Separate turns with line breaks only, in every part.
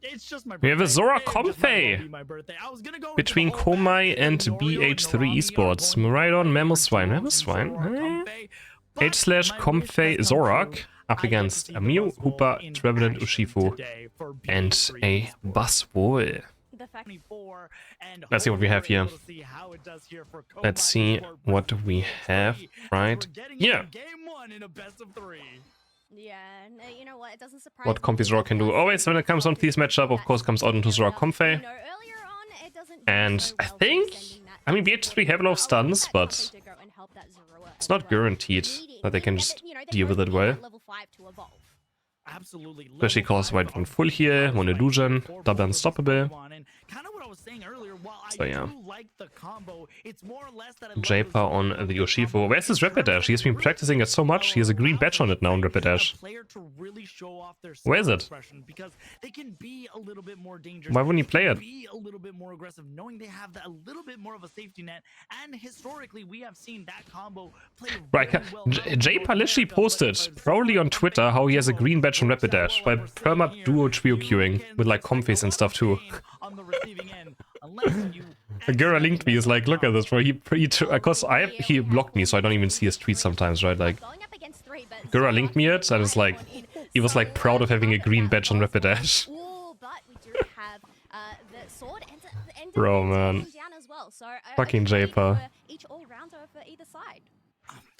It's just my
We have a
birthday.
Zora
It just might as well
Komai
be my birthday. I was gonna go with
between
the whole
Komai
back.
and
Norio and
BH3
Narami are
Esports.
going
Miraidon,
for
Mamoswine.
duels in Zora
Mamoswine?
Komfei, but
H slash
my wish has
Komfei
come
Zorak
true.
up
I get to
against
see
a
the
Mew,
Buzzwole
Hooper,
in
Trevenant,
action
Urshifu,
today for
and
BH3
a
Esports.
Buzzwole.
The fact
24, and
Let's see what we have
hopefully we're
here.
able to see how it does here for
Let's
Komai
see
Esport
what
versus
we
BH3
have
as
right
we're getting
here.
into game 1 in a best of 3.
Yeah, and you know what? It doesn't surprise
What Comfy Zora can do. Always when it comes on to these matchup, of course, comes out into Zora Comfey. And I think, I mean, BH3 have a lot of stuns, but it's not guaranteed that they can just deal with it well.
Absolutely.
Especially because white one full heal, one illusion, double unstoppable.
Kind of what I was saying earlier, while I
So yeah.
do like the combo, it's more or less that I love
Japa
the
on
Zora
the
combo
Urshifu. Where's his
because
Rapidash? He has been practicing it so much, he has a green badge on it now in Rapidash.
a player to really show off their
Where is
skill
it?
expression, because they can be a little bit more dangerous.
Why wouldn't he play
they
it?
can Be a little bit more aggressive, knowing they have a little bit more of a safety net. And historically, we have seen that combo play
Right,
very well. Not only in
Japa
North
literally
America,
posted
but
probably on Twitter how he has a green badge on
works out
Rapidash
well,
by
like we're
perma
seeing
duo
here.
trio queuing with like comfies and stuff too.
On the receiving end, unless you
Gura linked me, is like, look at this, bro. Because he blocked me, so I don't even see his tweets sometimes, right? Like, Gura linked me it, and it's like, he was like proud of having a green badge on Rapidash. Bro, man. Fucking Japa.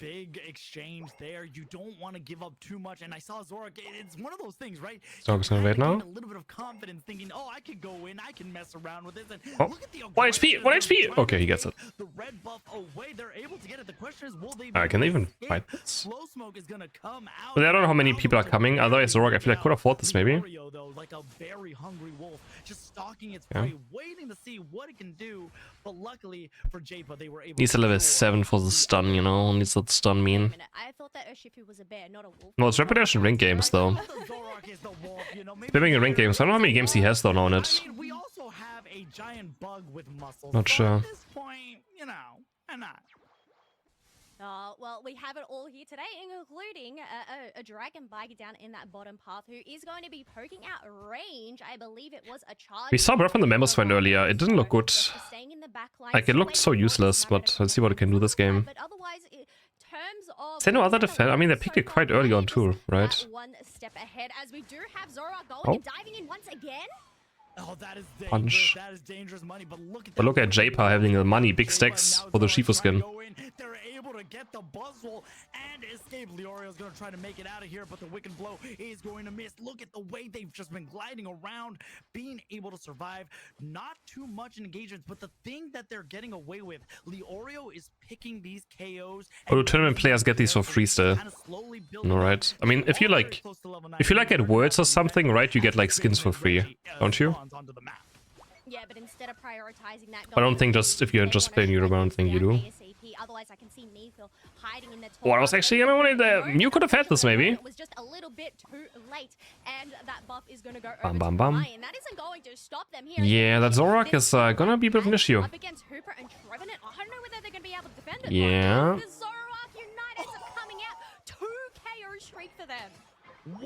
big exchange there. You don't want to give up too much. And I saw Zorak. It's one of those things, right?
Zork's gonna wait now.
A little bit of confidence, thinking, "Oh, I could go in. I can mess around with this." And
Oh,
look at the
1 HP, 1 HP.
aggression
Okay, he gets it.
The red buff away. They're able to get it. The question is, will they?
Can they even
escape?
fight this?
Slow smoke is gonna come out.
But I don't know how many people are coming. Otherwise, Zorak, I feel like could afford this maybe.
Oreo, though, like a very hungry wolf, just stalking its
Yeah.
prey, waiting to see what it can do. But luckily for Japa, they were able.
Needs a
to
level
kill
7 for the stun, you know. Needs that stun mean.
I thought that Urshifu was a bear, not a wolf.
No, it's Rapidash in rank games though. Spamming in rank games. I don't know how many games he has though now on it.
I mean, we also have a giant bug with muscles.
Not
so
sure.
At this point, you know, why not?
Well, we have it all here today, including a dragon bike down in that bottom path who is going to be poking out range. I believe it was a charge.
We saw Breath from the Mamoswine earlier. It didn't look good. Like, it looked so useless, but let's see what it can do this game.
But otherwise,
Is there no other defense? I mean, they picked it quite early on too, right?
One step ahead as we do have Zora going
Oh.
and diving in once again.
Oh, that is dangerous.
Punch.
That is dangerous money. But look at
But look at Japa having the money, big stacks for the Shifu skin.
They're able to get the Buzzwole and escape. Leorio's going to try to make it out of here, but the Wicked Blow is going to miss. Look at the way they've just been gliding around, being able to survive. Not too much engagements, but the thing that they're getting away with, Leorio is picking these KOs.
But do tournament players get these for free still? No, right? I mean, if you like at Worlds or something, right, you get like skins for free, don't you?
Yeah, but instead of prioritizing that,
I don't think just if you're just playing Europe, I don't think you do.
Otherwise, I can see Nephil hiding in the top.
Well, I was actually, you know, you could have had this maybe.
It was just a little bit too late, and that buff is going to go over
Bam, bam,
to
bam.
Komai, and that isn't going to stop them here.
Yeah, that Zorak is gonna be a bit of an issue.
Up against Hooper and Trevenant. I don't know whether they're going to be able to defend it.
Yeah.
The Zorak Unite ends up coming out. 2 KO streak for them.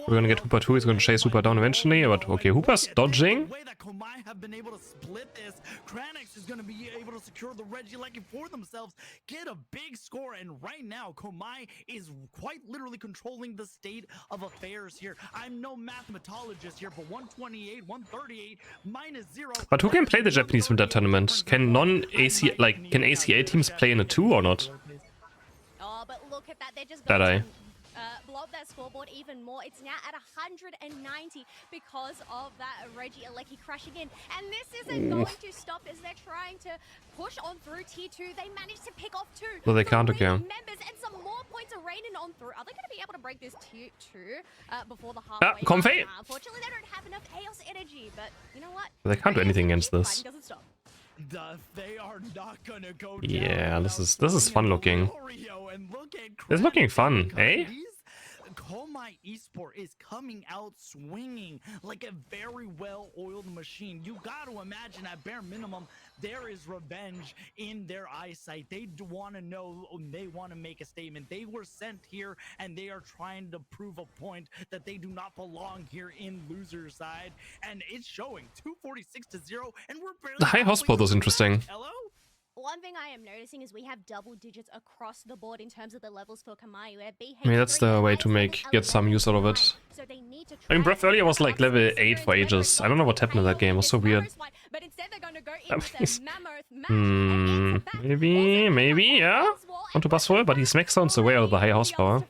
We're gonna get Hooper 2, he's gonna chase Hooper down eventually, but okay, Hooper's dodging.
The way that Komai have been able to split this, Kranix is going to be able to secure the Regieleki for themselves, get a big score, and right now Komai is quite literally controlling the state of affairs here. I'm no mathematologist here, but 128, 138, -0.
But who can play the Japanese Winter Tournament? Can non-AC, like, can ACA teams play in it too or not?
Oh, but look at that. They're just
That
going
eye.
to blow up that scoreboard even more. It's now at 190 because of that Regieleki crashing in. And this isn't going to stop as they're trying to push on through tier 2. They managed to pick off 2.
No, they can't, okay.
Members and some more points are raining on through. Are they going to be able to break this tier 2 before the halfway?
Comfy.
Unfortunately, they don't have enough chaos energy, but you know what?
They can't do anything against this.
Fighting doesn't stop.
They are not gonna go
Yeah,
down
this is fun looking.
Oreo, and look at
It's looking fun,
Kranix
eh?
because Komai Esport is coming out swinging like a very well-oiled machine. You got to imagine at bare minimum, there is revenge in their eyesight. They want to know, they want to make a statement. They were sent here and they are trying to prove a point that they do not belong here in loser side. And it's showing 246-0 and we're barely
The high hotspot was interesting.
Hello?
One thing I am noticing is we have double digits across the board in terms of the levels for Komai. Where BH3
I mean, that's the way to get some use out of it.
So they need to
I mean, Breath earlier was like level 8 for ages. I don't know what happened in that game. It was so weird.
But instead they're going to go in with a mammoth match.
Maybe, yeah. Onto Buswell, but he smack sounds away out of the high horsepower.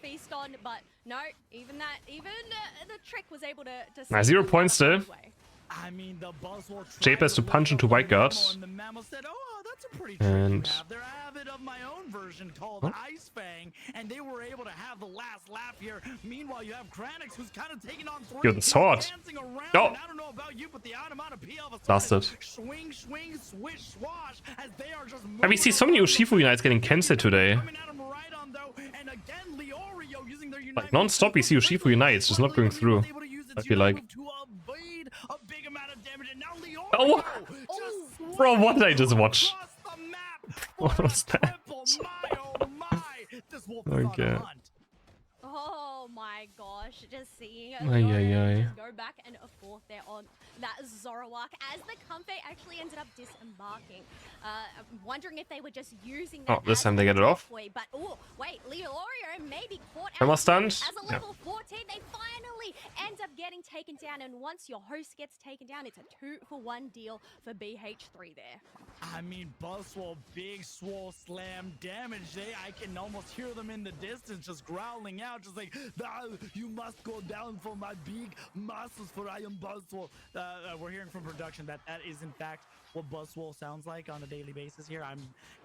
But no, even the trick was able to
Nah, 0 points still.
I mean, the Buzzwole
Jape has to punch into White Guard. And
they're avid of my own version called Ice Fang, and they were able to have the last laugh here. Meanwhile, you have Kranix, who's kind of taking on 3.
Yo, the sword.
Oh. I don't know about you, but the amount of PL
bastard.
Swing, swish, swash, as they are just
I mean, see so many Urshifu unites getting cancelled today. Like non-stop, we see Urshifu unites just not going through. I feel like. Oh! Bro, what did I just watch? What was that? Okay.
Oh my gosh, just seeing it go back and forth there on that Zoroark as the Comfey actually ended up disembarking. I'm wondering if they were just using that.
Oh, this time they get it off.
But oh, wait, Leorio may be caught
Am I
out
stunned?
as a level 14. They finally end up getting taken down, and once your host gets taken down, it's a 2-for-1 deal for BH3 there.
I mean, Buzzwole, big swole slam damage. I can almost hear them in the distance just growling out, just like, you must go down for my big muscles, for I am Buzzwole. We're hearing from production that is in fact what Buzzwole sounds like on a daily basis here. I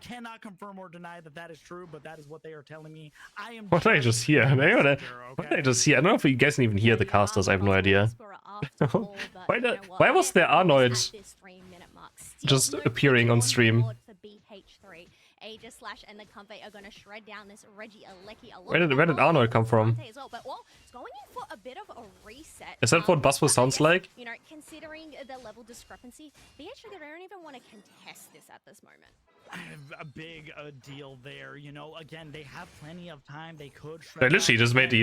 cannot confirm or deny that that is true, but that is what they are telling me. I am.
What did I just hear? What did I just hear? I don't know if you guys can even hear the casters. I have no idea. Why was there Arnold just appearing on stream?
Aegis Slash and the Comfey are going to shred down this Reggie Alecki.
Where did Arnold come from?
But, well, it's going in for a bit of a reset.
Is that what Buzzwole sounds like?
You know, considering the level discrepancy, BH3 they don't even want to contest this at this moment.
A big deal there, you know. Again, they have plenty of time. They could.
They literally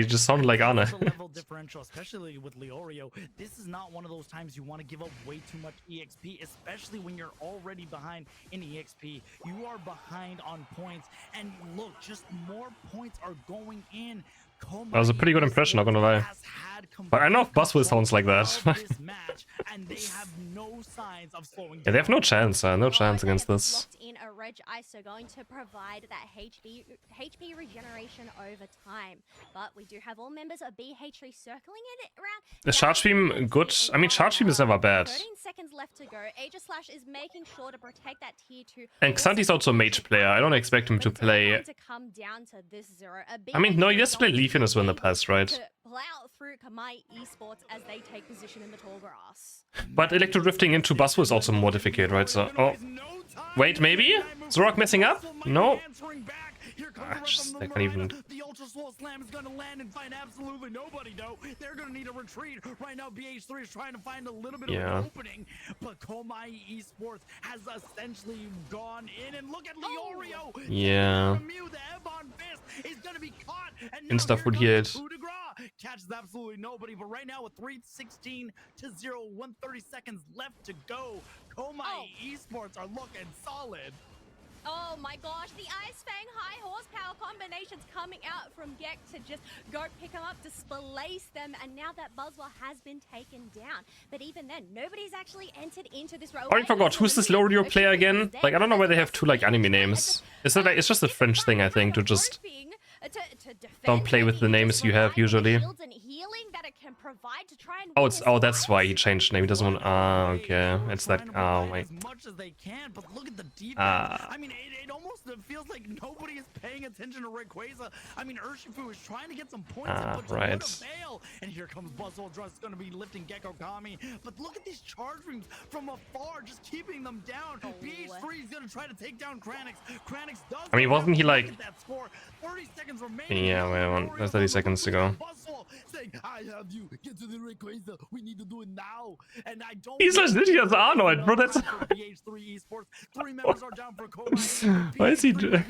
just sounded like Anna.
The level differential, especially with Leorio, this is not one of those times you want to give up way too much EXP, especially when you're already behind in EXP. You are behind on points, and look, just more points are going in.
That was a pretty good impression, not gonna lie. But I know if Buzzwole sounds like that. Yeah, they have no chance, no chance against this.
In a Reg ISO going to provide that HP regeneration over time. But we do have all members of BH3 circling it around.
Is Charge Beam good? I mean, Charge Beam is never bad.
13 seconds left to go. Aegis Slash is making sure to protect that tier 2.
And Xanti's also a mage player. I don't expect him to play. I mean, no, he has to play Leafin as well in the past, right?
Plow through Komai Esports as they take position in the tall grass.
But electro drifting into Buzzwole is also more difficult, right? So, oh, wait, maybe Zoroark messing up? No. They can't even.
The ultra slow slam is gonna land and find absolutely nobody though. They're gonna need a retreat right now. BH3 is trying to find a little bit of an opening, but Komai Esports has essentially gone in. And look at Leorio.
Yeah.
The Ebon Fist is gonna be caught. And
Insta food hit.
Catches absolutely nobody, but right now with 3:16 to 0, 130 seconds left to go, Komai Esports are looking solid.
Oh my gosh, the Ice Fang high horsepower combinations coming out from Gek to just go pick them up, displace them, and now that Buzzwole has been taken down. But even then, nobody's actually entered into this row.
Oh, I forgot, who's this Leorio player again? Like, I don't know why they have two, like, anime names. Is that, like, it's just a French thing, I think, to just don't play with the names you have usually.
provide to try and
Oh,
win
it's
this
that's
fight.
why he changed name. He doesn't want. Ah, okay. It's that.
Trying to
Oh
provide
my.
as much as they can, but look at the defense.
Ah.
I mean, it almost feels like nobody is paying attention to Rayquaza. I mean, Urshifu is trying to get some points in, but to no avail. And here comes Buzzwole Dress, going to be lifting Gecko Kami. But look at these charge rings from afar, just keeping them down. BH3 is going to try to take down Kranix. Kranix does.
I mean, wasn't he like?
That score. 30 seconds remaining.
Yeah, wait, there's 30 seconds to go.
Saying, I have you. Get to the Rayquaza. We need to do it now. And I don't.
He's as litty as Arnold, bro. That's.
BH3 Esports. 3 members are down for Komai.
Why is he doing?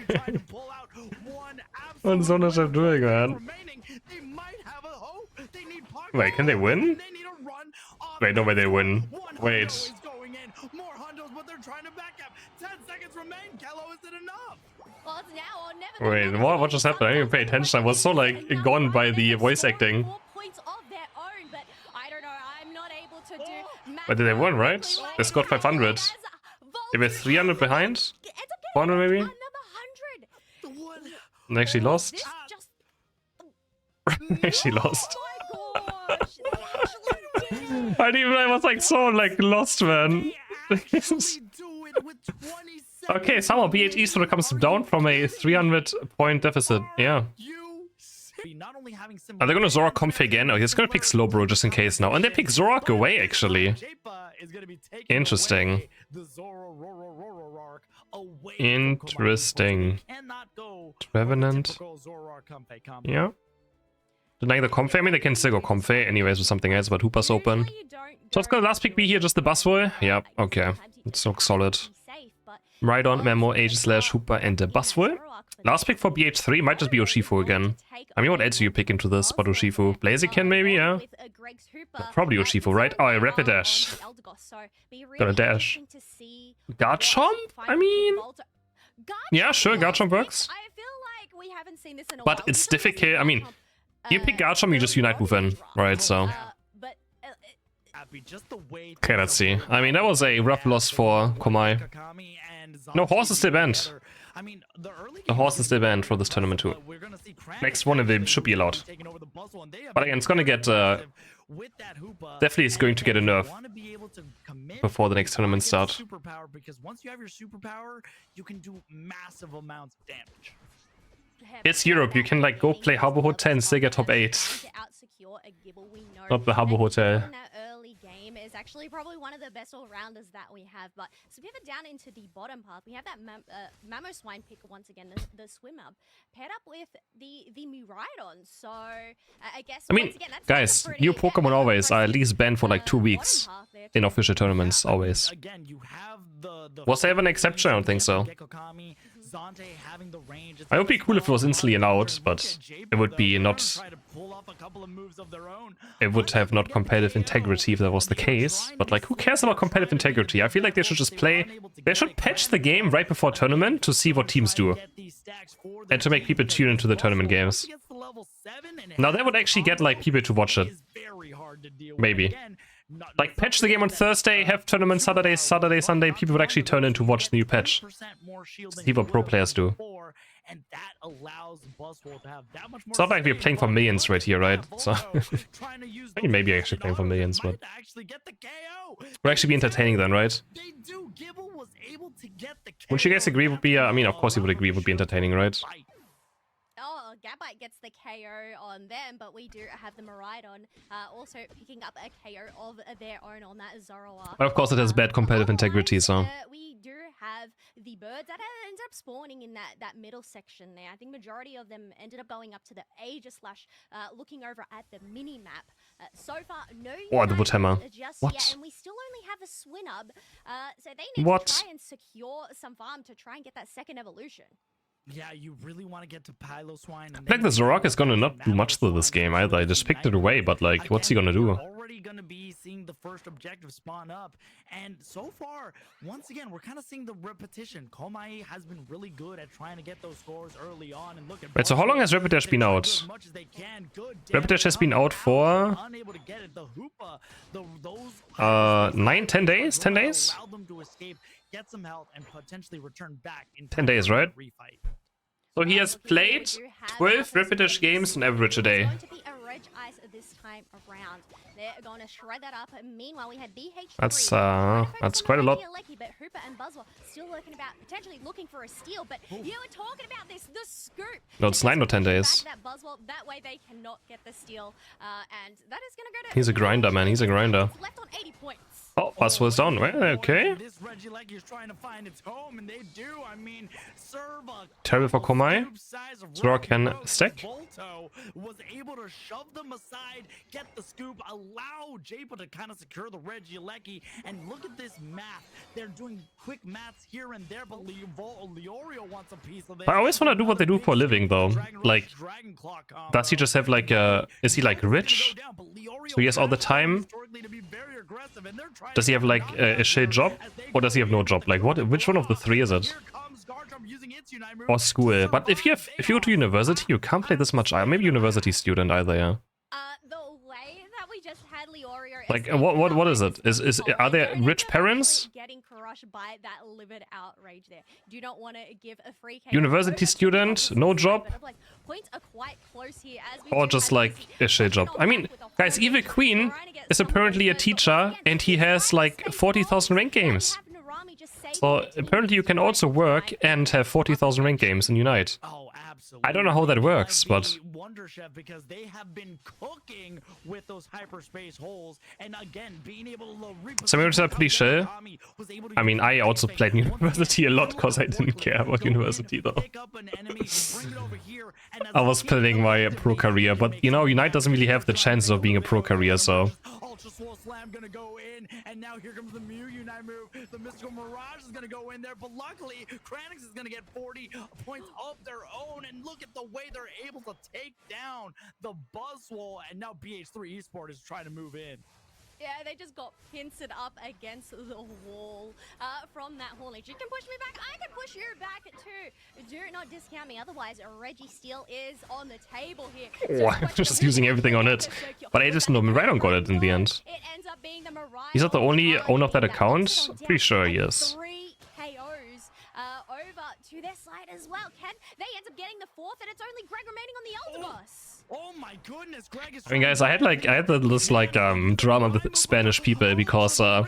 What is Ownership doing, man? Wait, can they win? Wait, no way they win. Wait.
More Hundos, but they're trying to back up. 10 seconds remain. Kello, is it enough?
Well, it's now or never.
Wait, what just happened? I didn't pay attention. I was so like gone by the voice acting.
4 points of their own, but I don't know. I'm not able to do.
But did they win, right? They scored 500. They were 300 behind. 400 maybe.
Another 100.
They actually lost.
This just.
They actually lost.
Oh my gosh! They actually did.
I was like so like lost, man. Okay, somehow BH sort of comes down from a 300-point deficit. Yeah. Are they gonna Zorak Comfy again? Oh, he's gonna pick Slowbro just in case now. And they pick Zorak away, actually. Interesting. Interesting. Revenant. Yeah. Denying the Comfy. I mean, they can still go Comfy anyways with something else, but Hooper's open. So it's gonna last pick be here just the Buzzwole? Yeah, okay. It looks solid. Rhydon, Memo, Aegislash, Hooper, and the Buzzwole. Last pick for BH3 might just be Urshifu again. I mean, what else do you pick into this but Urshifu? Blaziken maybe, yeah? Probably Urshifu, right? Oh, a Rapid Dash. Gonna dash. Garchomp? I mean... Yeah, sure, Garchomp works. But it's difficult, I mean... You pick Garchomp, you just Unite Move in, right, so... Okay, let's see. I mean, that was a rough loss for Komai. No, horse is still banned. The horse is still banned for this tournament too. Next one of them should be allowed. But again, it's gonna get... definitely is going to get a nerf before the next tournament starts.
Because once you have your superpower, you can do massive amounts of damage.
It's Europe, you can like go play Habbo Hotel and still get top 8. Not the Habbo Hotel.
Is actually probably one of the best all-rounders that we have, but so pivot down into the bottom path, we have that Mamoswine pick once again, the swim up, paired up with the Miraidon, so I guess
I mean, guys, new Pokemon always are at least banned for like 2 weeks in official tournaments, always. Was there ever an exception? I don't think so. I would be cool if it was instantly allowed, but it would be not... It would have not competitive integrity if that was the case. But like, who cares about competitive integrity? I feel like they should just play... They should patch the game right before tournament to see what teams do. And to make people tune into the tournament games. Now that would actually get like people to watch it. Maybe. Like, patch the game on Thursday, have tournament Saturday, Sunday, people would actually turn in to watch the new patch. See what pro players do. It's not like we're playing for millions right here, right? So, I mean, maybe actually playing for millions, but... Would actually be entertaining then, right? Would you guys agree would be, I mean, of course you would agree would be entertaining, right?
Oh, Gabite gets the KO on them, but we do have the Miraidon also picking up a KO of their own on that Zoroark.
Of course it has bad competitive integrity, so...
We do have the birds that ended up spawning in that middle section there. I think majority of them ended up going up to the Aegislash, looking over at the mini-map. So far, no...
Oh, the Woodhammer. What?
Yet, and we still only have a Swinub, so they need to try and secure some farm to try and get that second evolution.
Yeah, you really want to get to Piloswine.
I think the Zoroark is gonna not do much to this game either. I just picked it away, but like, what's he gonna do?
Already gonna be seeing the first objective spawn up, and so far, once again, we're kind of seeing the repetition. Komai has been really good at trying to get those scores early on, and look at.
Wait, so how long has Rapidash been out? Rapidash has been out for 9-10 days. 10 days.
Get some health and potentially return back in
10 days, right?
Refight.
So he has played 12 Rapidash games on average a day.
Reg Ice this time around. They're going to shred that up. Meanwhile, we had BH3.
That's quite a lot.
But Hooper and Buzzwell still looking about potentially looking for a steal. But you were talking about this, the scoop.
No, it's 9 or 10 days.
That way they cannot get the steal. And that is going to go to...
He's a grinder, man. He's a grinder.
Left on 80 points.
Oh, Buzzwell's down. Well, okay.
This Reggie Lecky is trying to find its home, and they do. I mean, serve a
Terrible for Komai. Zora can stack.
Volto was able to shove them aside, get the scoop, allow Japa to kind of secure the Reggie Lecky, and look at this math. They're doing quick maths here and there, but Leorio wants a piece of it.
I always want to do what they do for a living, though. Like, does he just have like a... Is he like rich? So he has all the time? Does he have like a shade job? Or does he have no job? Like, what? Which one of the three is it? Or school? But if you go to university, you can't play this much. Maybe university student either, yeah.
The way that we just had Leorio...
Like, what is it? Are there rich parents?
Getting crushed by that livid outrage there. Do not want to give a free
university student, no job?
Points are quite close here as we
or just like a shade job. I mean, guys, Evil Queen is apparently a teacher and he has like 40,000 rank games. So apparently you can also work and have 40,000 rank games in Unite.
Oh, absolutely.
I don't know how that works, but...
Wonder Chef, because they have been cooking with those hyperspace holes, and again, being able to...
So maybe it's pretty chill. I mean, I also played university a lot because I didn't care about university though. I was planning my pro career, but you know, Unite doesn't really have the chances of being a pro career, so...
Slam gonna go in, and now here comes the Mew Unite move. The Mystical Mirage is gonna go in there, but luckily Kranix is gonna get 40 points of their own, and look at the way they're able to take down the Buzzwole, and now BH3 Esport is trying to move in.
Yeah, they just got pincered up against the wall from that haulage. You can push me back, I can push you back too. Do not discount me, otherwise Reggie Steele is on the table here.
Oh, I'm just using everything on it. But I just know Miradon got it in the end.
It ends up being the Mirage.
He's not the only owner of that account? Pretty sure he is.
3 KOs over to their side as well. Can they end up getting the fourth, and it's only Greg remaining on the Elderbus.
Oh my goodness, Greg is...
I mean, guys, I had this drama with Spanish people because I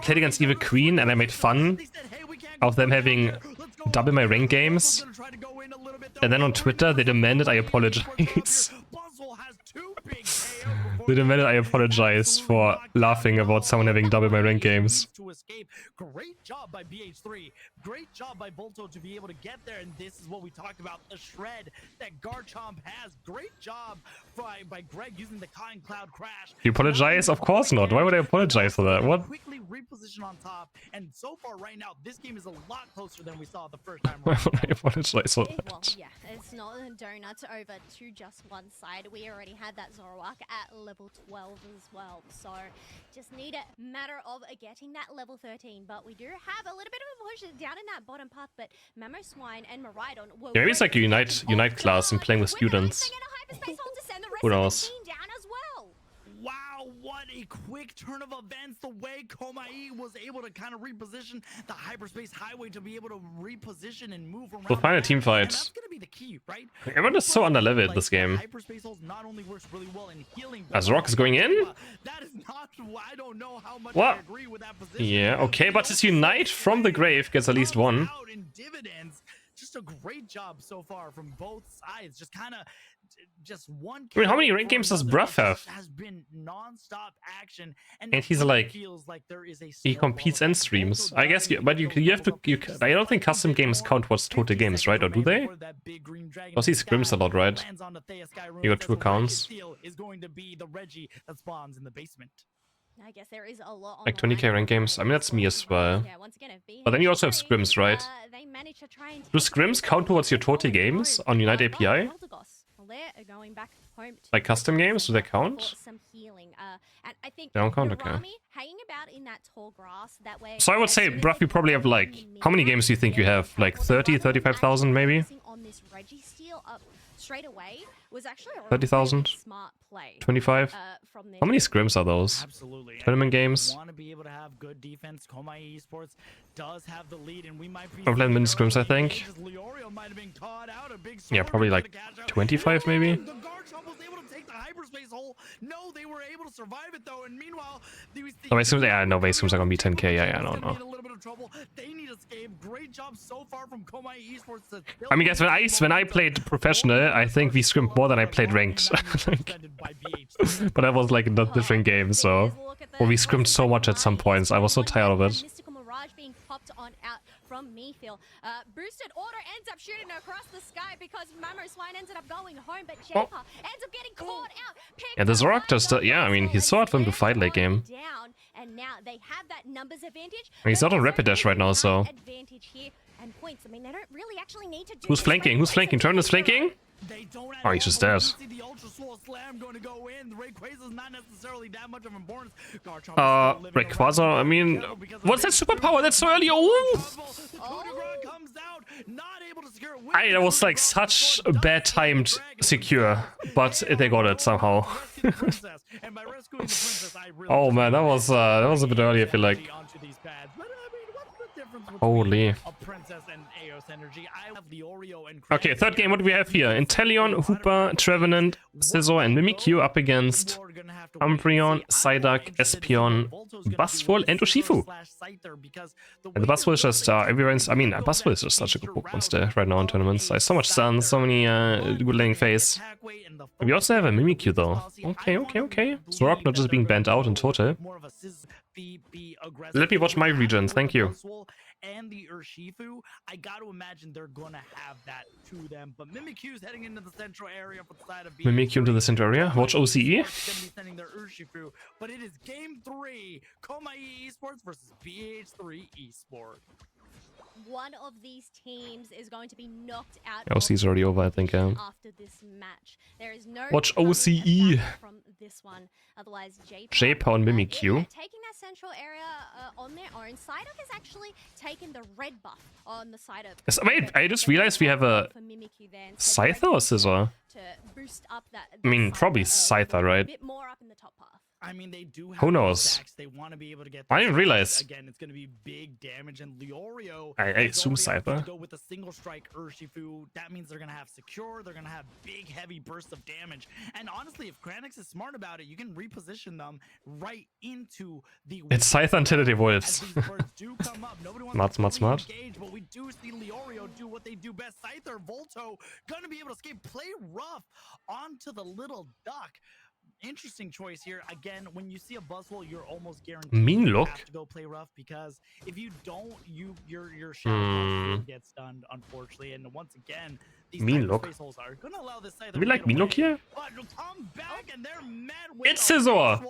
played against Evil Queen and I made fun of them having double my rank games, and then on Twitter they demanded I apologize. They demanded I apologize for laughing about someone having double my rank games.
Great job by BH3. Great job by Volto to be able to get there, and this is what we talked about, the shred that Garchomp has. Great job by Greg using the Kind Cloud Crash.
You apologize? Of course not. Why would I apologize for that? What?
Quickly reposition on top, and so far right now, this game is a lot closer than we saw the first time.
Why would I apologize for that?
Well, yeah, it's not a donut over to just one side. We already had that Zoroark at level 12 as well, so just need a matter of getting that level 13. But we do have a little bit of a push down in that bottom path, but Mamoswine and Maridon will...
Yeah, maybe it's like a Unite class and playing with students. Who knows?
Wow, what a quick turn of events. The way Komai was able to kind of reposition the hyperspace highway to be able to reposition and move around.
We'll find a team fight.
That's going to be the key, right?
Everyone is so underleveled this game.
Hyperspace holes not only works really well in healing.
Rock is going in?
That is not... I don't know how much
what?
I agree with that position.
Yeah, okay, but his Unite from the grave gets at least one.
In dividends. Just a great job so far from both sides. Just kind of... Just one.
I mean, how many rank games does Bruff have?
Has been non-stop action,
and he's like, he competes and streams. I guess, but you have to. I don't think custom games count towards total games, right? Or do they? Because he scrims a lot, right? You got 2 accounts.
Is going to be the Reggie that spawns in the basement.
I guess there is a lot on
like 20k rank games. I mean, that's me as well. But then you also have scrims, right? Do scrims count towards your total games on Unite API?
Going back home
like custom games, do they count?
Some healing. And I think
they don't count, okay.
Hanging about in that tall grass, that way.
So I would say, Bruff, you probably have like, how many games do you think you have? Like 30, 35,000 maybe?
On this Reggie steal up straight away was actually a
30,000?
smart play.
25? How many scrims are those?
Absolutely.
Tournament games?
have good defense. Komai Esports does have the lead, and we might be
I've played mini scrims, I think.
Leorio might have been caught out. A big
Yeah, probably like 25 maybe.
The guard shop was able to take the hyperspace hole. No, they were able to survive it though. And meanwhile,
No, base scrims, yeah, no, base scrims are gonna be 10k. Yeah, no.
a little bit of trouble. They need escape. Great job so far from Komai Esports.
I mean, guys, when I played professional, I think we scrimmed more than I played ranked. But that was like a different game, so. Or we scrimmed so much at some points. I was so tired of it.
Being popped on out from Mefield. Boosted Order ends up shooting across the sky because Mamo Swine ended up going home, but Japer ends up getting caught out.
Yeah, this Rock just, yeah, I mean, he's so hard for him to fight late game.
Down, and now they have that numbers advantage.
He's not on Rapid Dash right now, so.
Advantage here and points. I mean, they don't really actually need to do
Who's flanking? Who's flanking? Turn is flanking? Oh, he's just dead. Rayquaza, I mean, what's that superpower? That's so early. Oh! That was like such a bad timed secure, but they got it somehow. Oh man, that was a bit early, I feel like. Holy. Okay, third game, what do we have here? Inteleon, Hooper, Trevenant, Scizor, and Mimikyu up against Umbreon, Psyduck, Espeon, Buzzwole, and Urshifu. And the Buzzwole is just everyone's. I mean, Buzzwole is just such a good Pokemon still right now in tournaments. So much stun, so many good laning phase. We also have a Mimikyu though. Okay. Zorok not just being banned out in total. Let me watch my region, thank you.
And the Urshifu, I got to imagine they're gonna have that to them. But Mimikyu's heading into the central area for the side of
Mimikyu into the central area. Watch OCE.
Gonna be sending their Urshifu, but it is game 3, Komai Esports versus BH3 Esport.
One of these teams is going to be knocked out.
OCE's already over, I think.
After this match, there is no.
Watch OCE
from this one. Otherwise,
J-Power and Mimikyu.
Taking that central area on their own. Psyduck has actually taken the red buff on the side of.
Wait, I just realized we have a Scyther or Scizor?
To boost up that.
I mean, probably Scyther, right?
A bit more up in the top path.
I mean, they do have
who knows?
They want to be able to get.
I didn't realize.
Again, it's going to be big damage, and Leorio.
I assume Scyther.
Go with a single strike Urshifu. That means they're going to have secure. They're going to have big, heavy bursts of damage. And honestly, if Kranix is smart about it, you can reposition them right into the.
It's Scyther until it avoids. Smart.
Engage, but we do see Leorio do what they do best. Scyther, Volto, going to be able to escape, play rough onto the little duck. Interesting choice here. Again, when you see a Buzzwole, you're almost guaranteed you have to go play rough, because if you don't, your shot gets stunned, unfortunately. And once again, these space holes are going to allow this side.
Do we like Mean here?
But come back and they're met with
it's Scizor.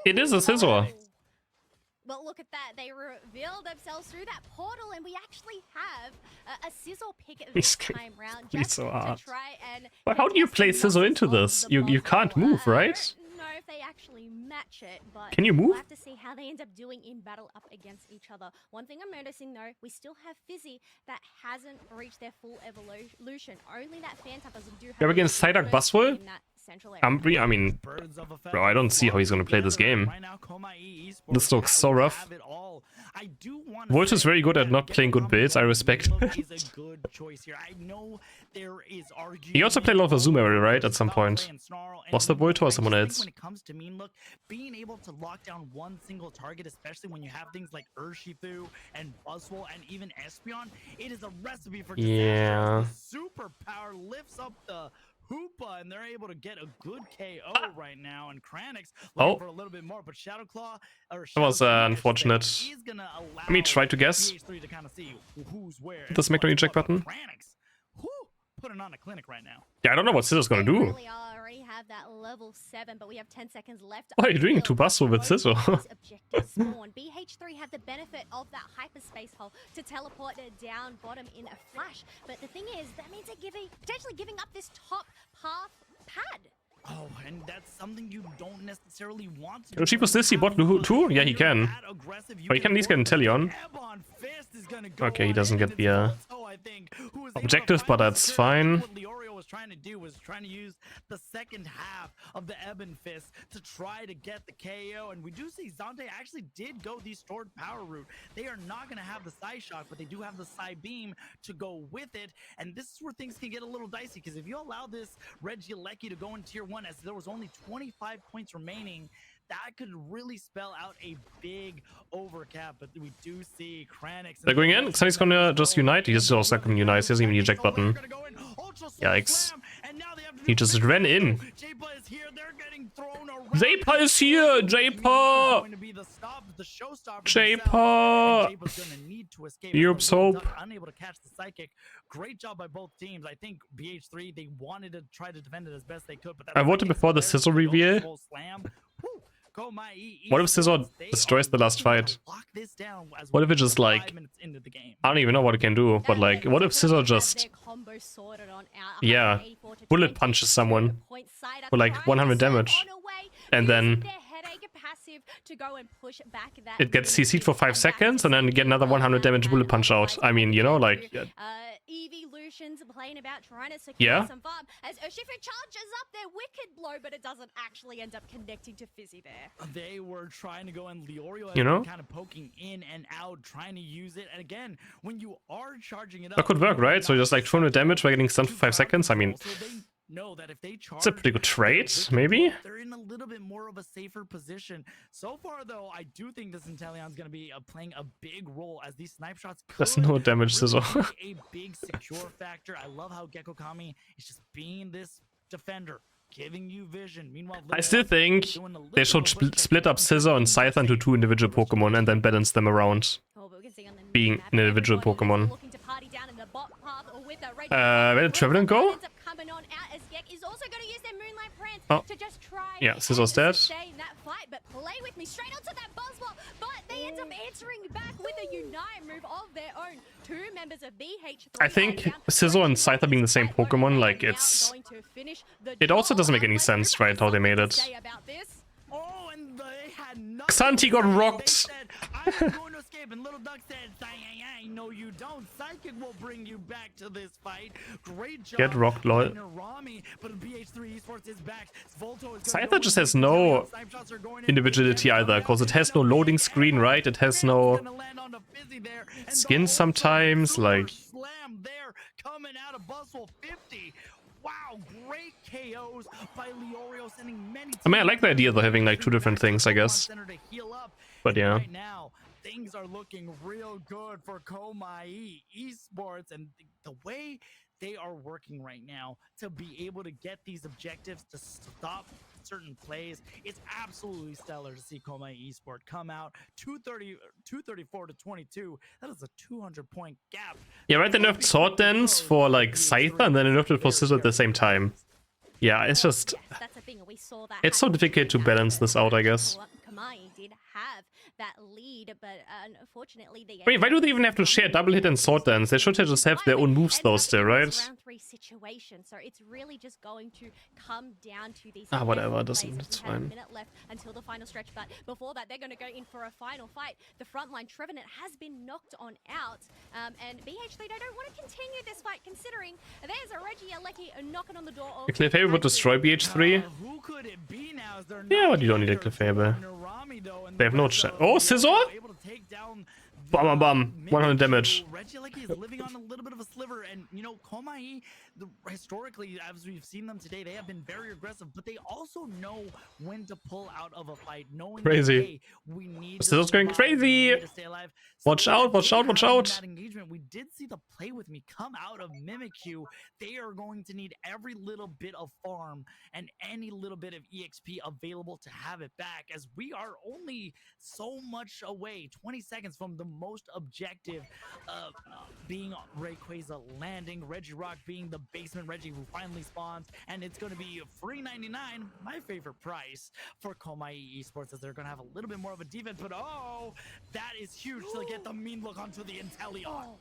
It is a Scizor.
Well, look at that. They reveal themselves through that portal, and we actually have a Scizor pick this time round. Just
so hard.
To try and
but how do you play Scizor into this? You can't move, right?
I don't know if they actually match it, but
can you move?
We'll have to see how they end up doing in battle up against each other. One thing I'm noticing though, we still have Fizzy that hasn't reached their full evolution. Only that Phantom do have.
You're against Psyduck, Buzzwole? Umbreon, I mean, bro, I don't see how he's gonna play this game. This looks so rough. Volt is very good at not playing good builds, I respect it. He also played a lot of Zoom area, right, at some point. Was that Volto or someone else?
When it comes to Mean Look, being able to lock down one single target, especially when you have things like Urshifu and Buzzwole and even Espeon, it is a recipe for disaster.
Yeah.
The superpower lifts up the Hoopa, and they're able to get a good KO right now. And Kranix looking for a little bit more, but Shadowclaw or
that was unfortunate. Let me try to guess.
to kind of see who's where.
The Smackdown eject button.
Kranix, putting on a clinic right now.
Yeah, I don't know what Scizor's gonna do.
We already have that level 7, but we have 10 seconds left.
What are you doing to Buzzwole with Scizor?
BH3 have the benefit of that hyperspace hole to teleport it down bottom in a flash. But the thing is, that means they're potentially giving up this top half pad.
Oh, and that's something you don't necessarily want to.
Urshifu still see bot too? Yeah, he can. But he can at least get Inteleon. Okay, he doesn't get the objective, but that's fine.
trying to do was trying to use the second half of the Ebon Fist to try to get the KO. And we do see Zante actually did go the stored power route. They are not going to have the Psy Shock, but they do have the Psy Beam to go with it. And this is where things can get a little dicey, because if you allow this Regieleki to go in tier 1 as there was only 25 points remaining, that could really spell out a big overcap. But we do see CrisHeroes.
They're going in. Xani's gonna just unite. He's also gonna unite. He doesn't even need eject button. Yikes. He just ran in. Japa is here! Japa! Japa! Europe's hope.
Unable to catch the psychic. Great job by both teams. I think BH3, they wanted to try to defend it as best they could. But
I voted before the Scissor reveal. What if Scissor destroys the last fight? What if it just like... I don't even know what it can do, but like, what if Scissor just... Yeah, bullet punches someone for like 100 damage. And then it gets CC'd for 5 seconds and then get another 100 damage bullet punch out. I mean, you know, like...
Evolutions playing about trying to secure
Yeah.
some farm as Urshifu charges up their wicked blow, but it doesn't actually end up connecting to Fizzy there.
They were trying to go in Leorio,
you know,
kind of poking in and out, trying to use it. And again, when you are charging it up,
that could work, right? So just like 200 damage by getting stunned for 5 seconds. I mean,
know that if they charge,
it's a pretty good trade, maybe.
They're in a little bit more of a safer position. So far, though, I do think this Inteleon's going to be playing a big role as these snipe shots.
There's no damage, Scissor.
A big secure factor. I love how Gecko Kami is just being this defender, giving you vision. Meanwhile,
I still think they should split up Scissor and Scyther into 2 individual Pokemon and then balance them around being an individual Pokemon. Where did Trevenant go? Oh, yeah, Scissor's dead. I think Scissor and Scyther being the same Pokemon, like it's... It also doesn't make any sense, right, how they made it. Xanthi got rocked!
And Little Duck said, no you don't. Psychic will bring you back to this fight. Great job.
Get rocked, lol.
But BH3 Esports is back.
Scyther just has no individuality either, because it has no loading screen, right? It has no skin sometimes, like...
Coming out of Bustle 50. Wow, great KOs by Leorio, sending many.
I mean, I like the idea of having like 2 different things, I guess. But yeah.
Right now, things are looking real good for Komai Esports, and the way they are working right now to be able to get these objectives to stop certain plays, it's absolutely stellar to see Komai Esport come out 234 to 22. That is a 200-point gap.
Yeah, right, they nerfed Sword Dance for like Scyther and then they nerfed it for Scissor at the same time. Yeah, it's just... It's so difficult to balance this out, I guess.
That lead, but unfortunately
I mean, why do they even have to share double hit and sword dance? They should just have their own moves though still, right?
Round 3 situation, so it's really just going to come down to these.
Whatever, it's fine.
A minute left until the final stretch, but before that, they're going to go in for a final fight. The frontline Trevenant has been knocked on out, and BH3 they don't want to continue this fight, considering there's a Regieleki knocking on the door.
A Clefable would destroy BH3.
Who could it be now?
Yeah, but you don't need a Clefable. They have no chance. Oh, Scissor! Bum bum bum. 100 damage.
Regieleki is living on a little bit of a sliver, and you know, Komai, historically, as we've seen them today, they have been very aggressive, but they also know when to pull out of a fight, knowing
crazy.
That, hey, we need
Scissor's going crazy.
To stay alive.
Watch out, watch out, watch out.
That engagement, we did see the Play With Me come out of Mimikyu. They are going to need every little bit of farm and any little bit of EXP available to have it back, as we are only so much away, 20 seconds from the most objective being Rayquaza landing, Regirock being the basement Reggie who finally spawns, and it's going to be free 99, my favorite price for Komai Esports, as they're going to have a little bit more of a defense, but oh, that is huge to get the mean look onto the Inteleon.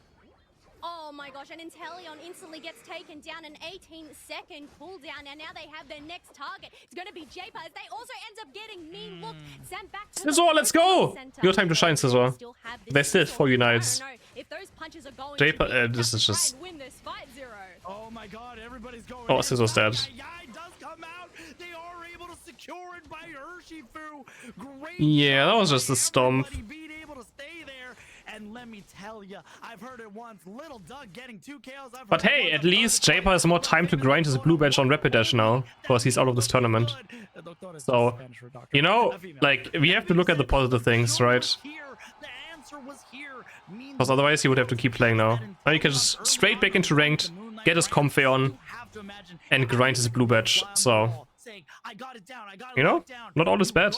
Oh my gosh, and Inteleon instantly gets taken down, an 18-second cooldown, and now they have their next target. It's going to be Japa, as they also end up getting mean look sent back to
Scissor, let's go! Your time to shine, Scissor. They still have 4 unites.
If those punches are going
Japa, this is just...
win this fight, Zero.
Oh my god, everybody's going.
Oh, Sis was dead.
Does come out. They are able to secure it by Urshifu. Great.
Yeah, that was just a stomp.
Being able to stay there. And let me tell you, I've heard it once. Little Doug getting 2 kills.
But hey, at least Japer has more time to grind his blue badge on Rapidash now, because he's out of this tournament. So, you know, like, we have to look at the positive things, right? Because otherwise he would have to keep playing now. Now he can just straight back into ranked, get his Comfey on, and grind his blue badge. So, you know, not all is bad.